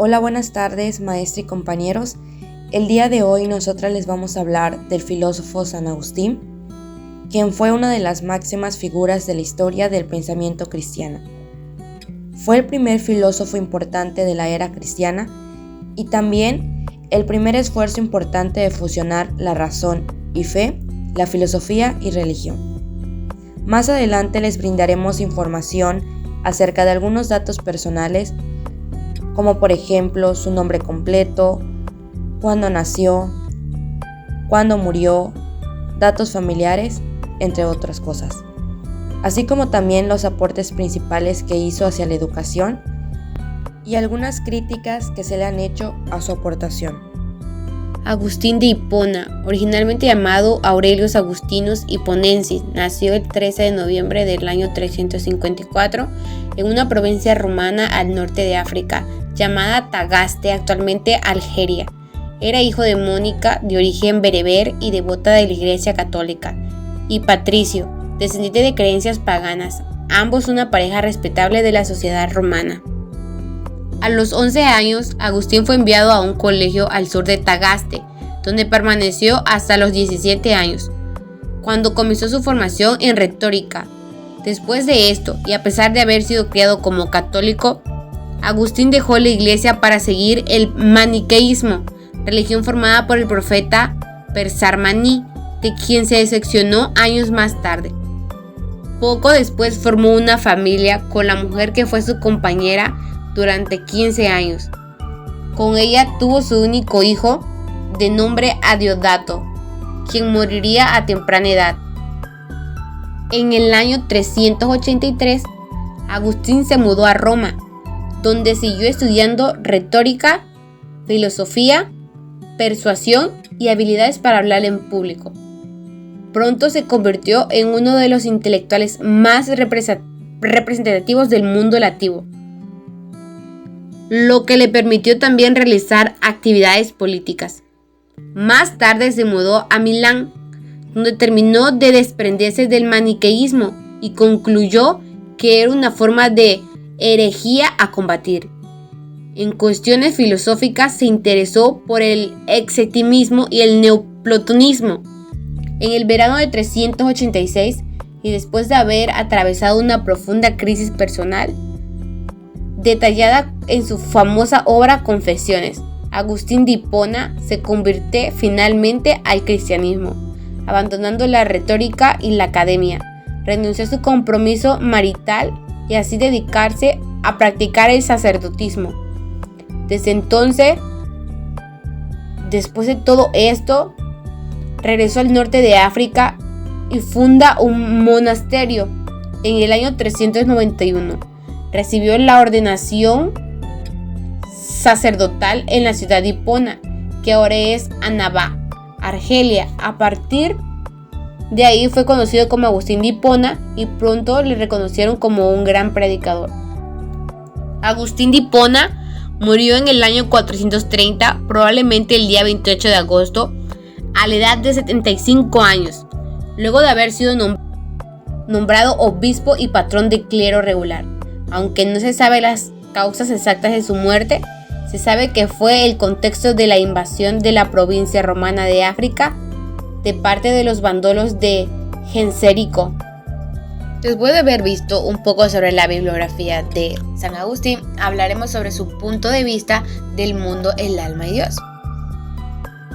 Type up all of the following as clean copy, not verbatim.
Hola, buenas tardes, maestra y compañeros. El día de hoy nosotras les vamos a hablar del filósofo San Agustín, quien fue una de las máximas figuras de la historia del pensamiento cristiano. Fue el primer filósofo importante de la era cristiana y también el primer esfuerzo importante de fusionar la razón y fe, la filosofía y religión. Más adelante les brindaremos información acerca de algunos datos personales, como por ejemplo su nombre completo, cuándo nació, cuándo murió, datos familiares, entre otras cosas, así como también los aportes principales que hizo hacia la educación y algunas críticas que se le han hecho a su aportación. Agustín de Hipona, originalmente llamado Aurelius Augustinus Hiponensis, nació el 13 de noviembre del año 354 en una provincia romana al norte de África, llamada Tagaste, actualmente Algeria. Era hijo de Mónica, de origen bereber y devota de la Iglesia Católica, y Patricio, descendiente de creencias paganas, ambos una pareja respetable de la sociedad romana. A los 11 años, Agustín fue enviado a un colegio al sur de Tagaste, donde permaneció hasta los 17 años, cuando comenzó su formación en retórica. Después de esto, y a pesar de haber sido criado como católico, Agustín dejó la iglesia para seguir el maniqueísmo, religión formada por el profeta Persarmaní, de quien se decepcionó años más tarde. Poco después formó una familia con la mujer que fue su compañera durante 15 años. Con ella tuvo su único hijo, de nombre Adiodato, quien moriría a temprana edad. En el año 383, Agustín se mudó a Roma, donde siguió estudiando retórica, filosofía, persuasión y habilidades para hablar en público. Pronto se convirtió en uno de los intelectuales más representativos del mundo latino, lo que le permitió también realizar actividades políticas. Más tarde se mudó a Milán, donde terminó de desprenderse del maniqueísmo y concluyó que era una forma de herejía a combatir. En cuestiones filosóficas se interesó por el escepticismo y el neoplatonismo. En el verano de 386, y después de haber atravesado una profunda crisis personal, detallada en su famosa obra Confesiones, Agustín de Hipona se convirtió finalmente al cristianismo, abandonando la retórica y la academia. Renunció a su compromiso marital y así dedicarse a practicar el sacerdotismo. Desde entonces, después de todo esto, regresó al norte de África y funda un monasterio en el año 391. Recibió la ordenación sacerdotal en la ciudad de Hipona, que ahora es Annaba, Argelia. A partir de ahí fue conocido como Agustín de Hipona y pronto le reconocieron como un gran predicador. Agustín de Hipona murió en el año 430, probablemente el día 28 de agosto, a la edad de 75 años, luego de haber sido nombrado obispo y patrón de clero regular. Aunque no se sabe las causas exactas de su muerte, se sabe que fue el contexto de la invasión de la provincia romana de África de parte de los vándalos de Genserico. Después de haber visto un poco sobre la bibliografía de San Agustín, hablaremos sobre su punto de vista del mundo, el alma y Dios.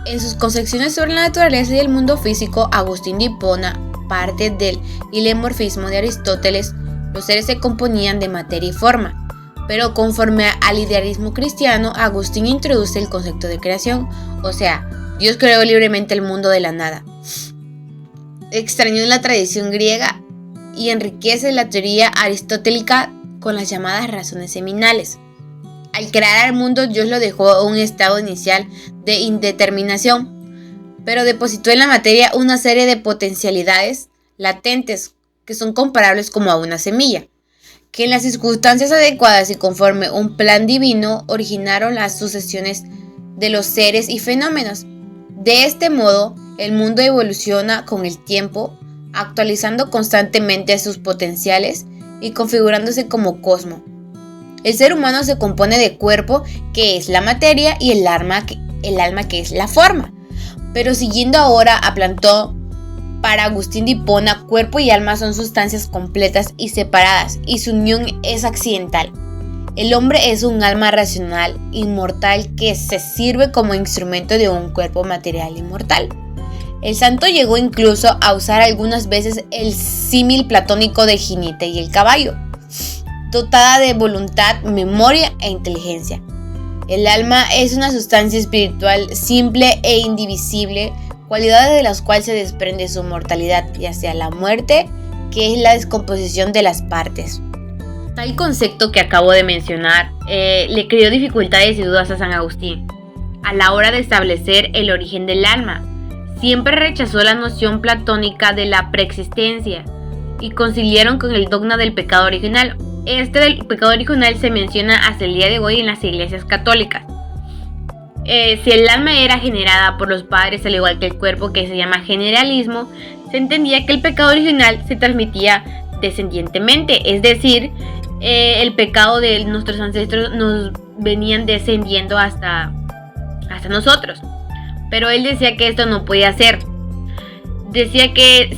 En sus concepciones sobre la naturaleza y el mundo físico, Agustín de Hipona parte del hilemorfismo de Aristóteles. Los seres se componían de materia y forma, pero conforme al idealismo cristiano, Agustín introduce el concepto de creación, o sea, Dios creó libremente el mundo de la nada. Extrañó la tradición griega y enriquece la teoría aristotélica con las llamadas razones seminales. Al crear al mundo, Dios lo dejó a un estado inicial de indeterminación, pero depositó en la materia una serie de potencialidades latentes que son comparables como a una semilla, que en las circunstancias adecuadas y conforme un plan divino originaron las sucesiones de los seres y fenómenos. De este modo, el mundo evoluciona con el tiempo, actualizando constantemente sus potenciales y configurándose como cosmos. El ser humano se compone de cuerpo, que es la materia, y el alma, que es la forma. Pero siguiendo ahora a Platón, para Agustín de Hipona, cuerpo y alma son sustancias completas y separadas, y su unión es accidental. El hombre es un alma racional, inmortal, que se sirve como instrumento de un cuerpo material inmortal. El santo llegó incluso a usar algunas veces el símil platónico del jinete y el caballo, dotada de voluntad, memoria e inteligencia. El alma es una sustancia espiritual simple e indivisible, cualidades de las cuales se desprende su mortalidad, ya sea la muerte, que es la descomposición de las partes. Tal concepto que acabo de mencionar le creó dificultades y dudas a San Agustín a la hora de establecer el origen del alma. Siempre rechazó la noción platónica de la preexistencia y conciliaron con el dogma del pecado original. Este del pecado original se menciona hasta el día de hoy en las iglesias católicas. Si el alma era generada por los padres al igual que el cuerpo, que se llama generalismo, se entendía que el pecado original se transmitía descendientemente, es decir, el pecado de nuestros ancestros nos venían descendiendo hasta nosotros. Pero él decía que esto no podía ser. Decía que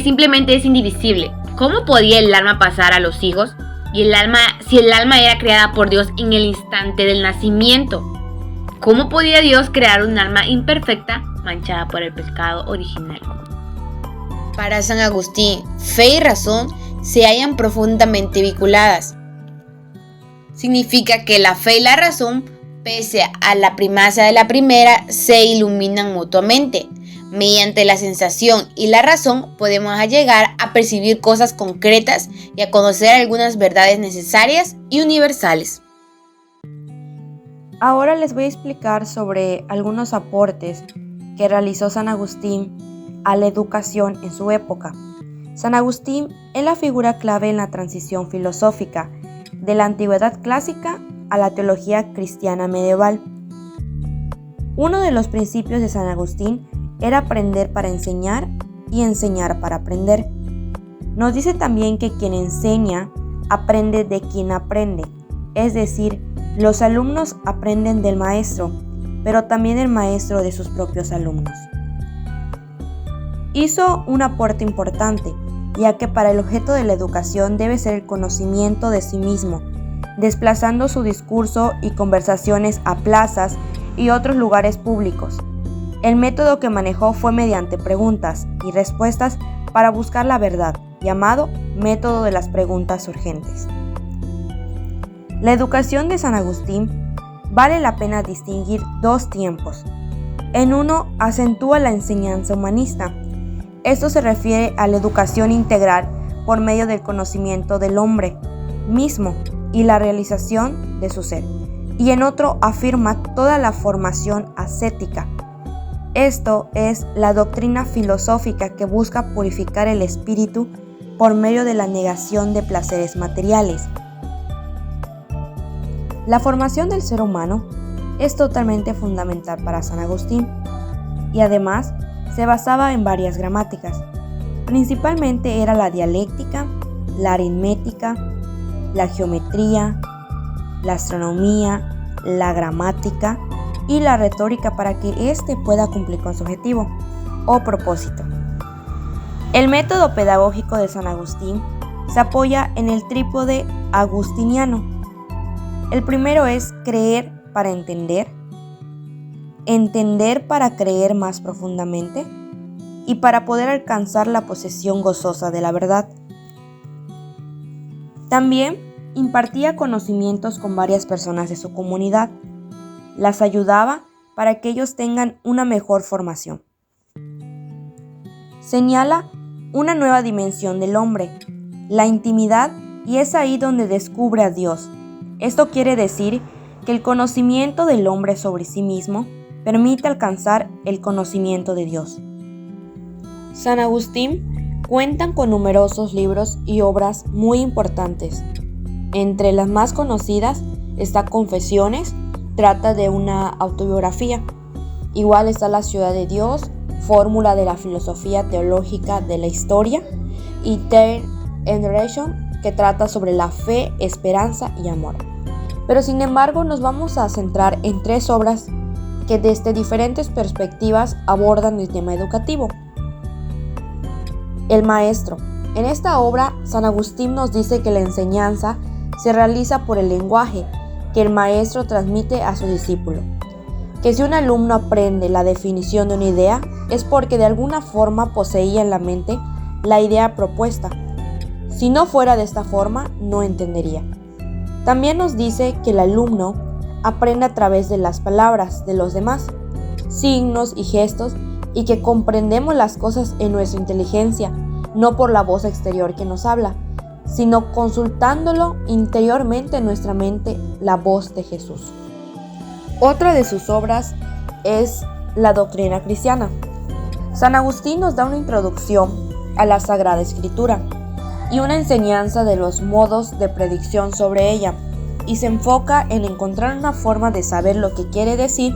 simplemente es indivisible. ¿Cómo podía el alma pasar a los hijos? Si el alma era creada por Dios en el instante del nacimiento, ¿cómo podía Dios crear un alma imperfecta manchada por el pecado original? Para San Agustín, fe y razón se hallan profundamente vinculadas. Significa que la fe y la razón, pese a la primacia de la primera, se iluminan mutuamente. Mediante la sensación y la razón podemos llegar a percibir cosas concretas y a conocer algunas verdades necesarias y universales. Ahora les voy a explicar sobre algunos aportes que realizó San Agustín a la educación en su época. San Agustín es la figura clave en la transición filosófica de la antigüedad clásica a la teología cristiana medieval. Uno de los principios de San Agustín era aprender para enseñar y enseñar para aprender. Nos dice también que quien enseña aprende de quien aprende, es decir, los alumnos aprenden del maestro, pero también el maestro de sus propios alumnos. Hizo un aporte importante, ya que para el objeto de la educación debe ser el conocimiento de sí mismo, desplazando su discurso y conversaciones a plazas y otros lugares públicos. El método que manejó fue mediante preguntas y respuestas para buscar la verdad, llamado método de las preguntas urgentes. La educación de San Agustín vale la pena distinguir dos tiempos. En uno acentúa la enseñanza humanista. Esto se refiere a la educación integral por medio del conocimiento del hombre mismo y la realización de su ser. Y en otro afirma toda la formación ascética. Esto es la doctrina filosófica que busca purificar el espíritu por medio de la negación de placeres materiales. La formación del ser humano es totalmente fundamental para San Agustín y además se basaba en varias gramáticas. Principalmente era la dialéctica, la aritmética, la geometría, la astronomía, la gramática y la retórica para que éste pueda cumplir con su objetivo o propósito. El método pedagógico de San Agustín se apoya en el trípode agustiniano. El primero es creer para entender para creer más profundamente y para poder alcanzar la posesión gozosa de la verdad. También impartía conocimientos con varias personas de su comunidad. Las ayudaba para que ellos tengan una mejor formación. Señala una nueva dimensión del hombre, la intimidad, y es ahí donde descubre a Dios. Esto quiere decir que el conocimiento del hombre sobre sí mismo permite alcanzar el conocimiento de Dios. San Agustín cuentan con numerosos libros y obras muy importantes. Entre las más conocidas está Confesiones, trata de una autobiografía. Igual está La ciudad de Dios, fórmula de la filosofía teológica de la historia, y Third Generation, que trata sobre la fe, esperanza y amor. pero sin embargo nos vamos a centrar en 3 obras que desde diferentes perspectivas abordan el tema educativo. El maestro. En esta obra, San Agustín nos dice que la enseñanza se realiza por el lenguaje que el maestro transmite a su discípulo. Que si un alumno aprende la definición de una idea, es porque de alguna forma poseía en la mente la idea propuesta. Si no fuera de esta forma, no entendería. También nos dice que el alumno aprende a través de las palabras de los demás, signos y gestos, y que comprendemos las cosas en nuestra inteligencia, no por la voz exterior que nos habla, sino consultándolo interiormente en nuestra mente, la voz de Jesús. Otra de sus obras es la doctrina cristiana. San Agustín nos da una introducción a la Sagrada Escritura y una enseñanza de los modos de predicción sobre ella, y se enfoca en encontrar una forma de saber lo que quiere decir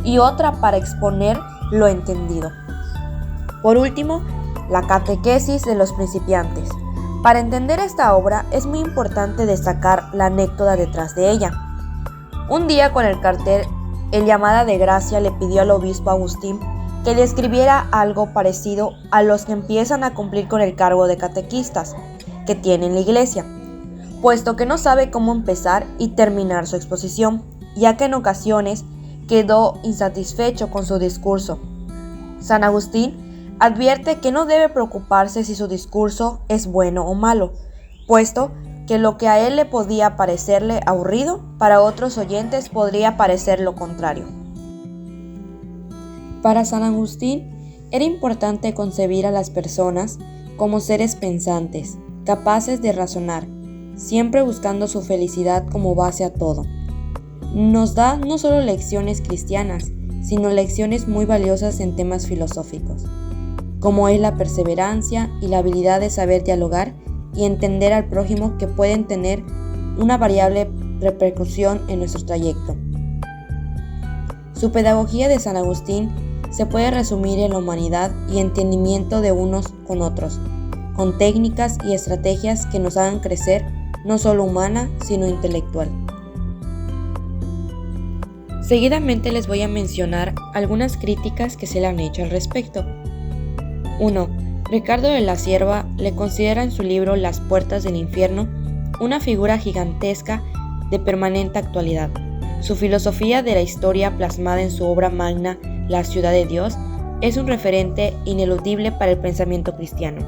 y otra para exponer lo entendido. Por último, la catequesis de los principiantes. Para entender esta obra es muy importante destacar la anécdota detrás de ella. Un día con el cartel El Llamada de Gracia le pidió al obispo Agustín que le escribiera algo parecido a los que empiezan a cumplir con el cargo de catequistas que tiene la iglesia, puesto que no sabe cómo empezar y terminar su exposición, ya que en ocasiones quedó insatisfecho con su discurso. San Agustín advierte que no debe preocuparse si su discurso es bueno o malo, puesto que lo que a él le podía parecerle aburrido, para otros oyentes podría parecer lo contrario. Para San Agustín era importante concebir a las personas como seres pensantes, capaces de razonar, siempre buscando su felicidad como base a todo. Nos da no solo lecciones cristianas, sino lecciones muy valiosas en temas filosóficos, como es la perseverancia y la habilidad de saber dialogar y entender al prójimo, que pueden tener una variable repercusión en nuestro trayecto. Su pedagogía de San Agustín se puede resumir en la humanidad y entendimiento de unos con otros, con técnicas y estrategias que nos hagan crecer no solo humana, sino intelectual. Seguidamente les voy a mencionar algunas críticas que se le han hecho al respecto. 1. Ricardo de la Cierva le considera en su libro Las puertas del infierno una figura gigantesca de permanente actualidad. Su filosofía de la historia, plasmada en su obra magna La ciudad de Dios, es un referente ineludible para el pensamiento cristiano.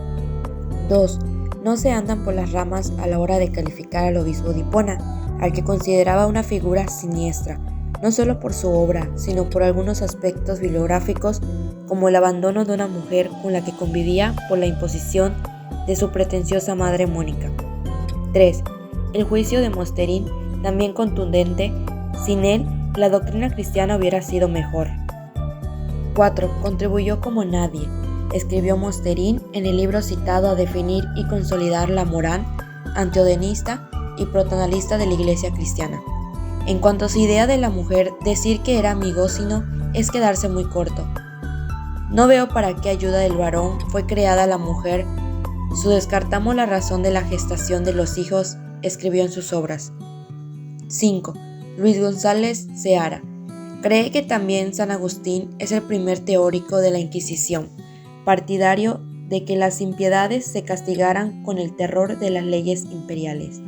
2. No se andan por las ramas a la hora de calificar al obispo de Hipona, al que consideraba una figura siniestra, no solo por su obra, sino por algunos aspectos bibliográficos, como el abandono de una mujer con la que convivía por la imposición de su pretenciosa madre Mónica. 3. El juicio de Mosterín, también contundente, sin él la doctrina cristiana hubiera sido mejor. 4. Contribuyó como nadie, escribió Mosterín en el libro citado, a definir y consolidar la moral antiodenista y protonalista de la Iglesia cristiana. En cuanto a su idea de la mujer, decir que era amigósino es quedarse muy corto. No veo para qué ayuda del varón fue creada la mujer. Su descartamos la razón de la gestación de los hijos, escribió en sus obras. 5. Luis González Seara cree que también San Agustín es el primer teórico de la Inquisición, partidario de que las impiedades se castigaran con el terror de las leyes imperiales.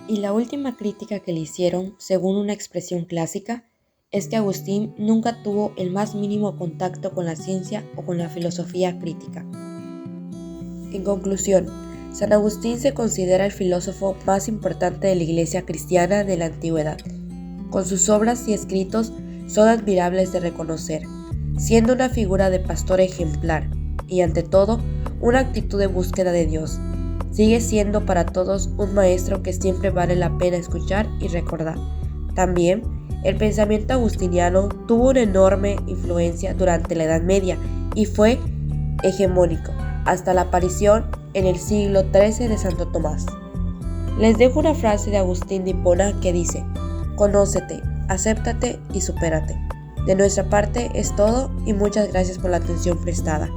Y la última crítica que le hicieron, según una expresión clásica, es que Agustín nunca tuvo el más mínimo contacto con la ciencia o con la filosofía crítica. En conclusión, San Agustín se considera el filósofo más importante de la Iglesia cristiana de la antigüedad. Con sus obras y escritos son admirables de reconocer, siendo una figura de pastor ejemplar y, ante todo, una actitud de búsqueda de Dios. Sigue siendo para todos un maestro que siempre vale la pena escuchar y recordar. También, el pensamiento agustiniano tuvo una enorme influencia durante la Edad Media y fue hegemónico hasta la aparición en el siglo XIII de Santo Tomás. Les dejo una frase de Agustín de Hipona que dice: «Conócete, acéptate y supérate». De nuestra parte es todo y muchas gracias por la atención prestada.